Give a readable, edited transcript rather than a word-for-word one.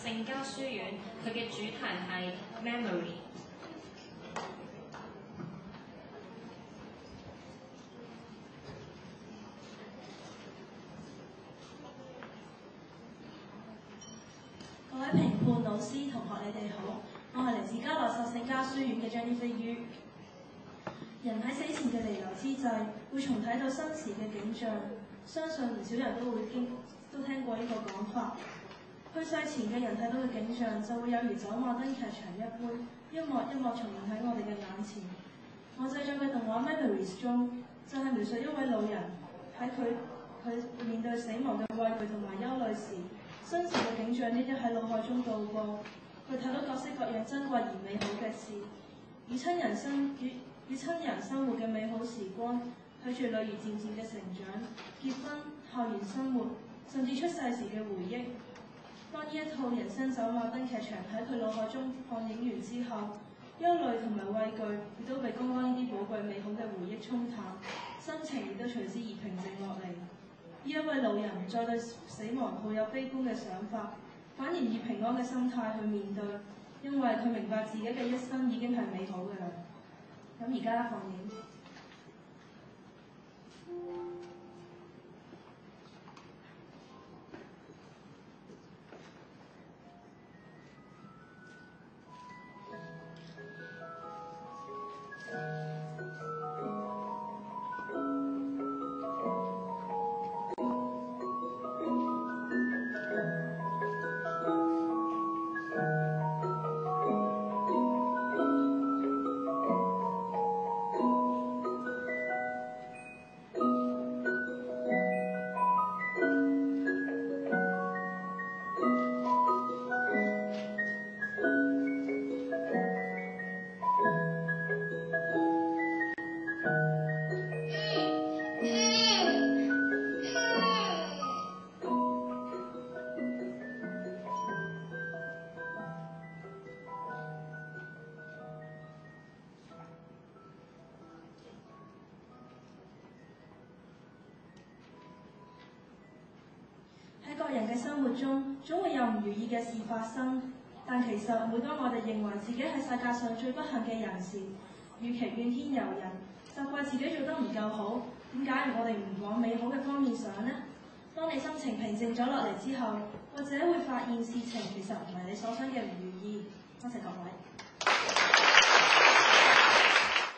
聖家書院，佢嘅主題係 Memory。各位評判、老師、同學，你哋好，我係嚟自嘉諾撒聖家書院嘅 Jennifer Yu。人喺死前嘅彌留之際，會重睇到生時嘅景象，相信唔少人都聽過呢個講法。去世前嘅人睇到嘅景象，就會有如走馬燈劇場一般，一幕一幕重現喺我哋嘅眼前。我製作嘅動畫 Memories 中，就係描述一位老人喺佢面對死亡嘅畏懼同埋憂慮時，生時嘅景象一一喺腦海中度過。佢睇到各式各樣珍貴而美好嘅事，與親人生活嘅美好時光，睇住女兒漸漸嘅成長、結婚、校園生活，甚至出世時嘅回憶。當呢一套人生走馬燈劇場喺佢腦海中放映完之後，憂慮同埋畏懼亦都被剛剛呢啲寶貴美好嘅回憶沖淡，心情亦都隨之而平靜落嚟。呢一位老人唔再對死亡抱有悲觀嘅想法，反而以平安嘅心態去面對，因為佢明白自己嘅一生已經係美好嘅啦。咁而家放映。喺個人嘅生活中，總會有唔如意嘅事發生。但其實每當我哋認為自己係世界上最不幸嘅人時，與其怨天尤人，責怪自己做得唔夠好，點解我哋唔往美好嘅方面想呢？當你心情平靜咗落嚟之後，或者會發現事情其實唔係你所想嘅唔如意。多謝各位。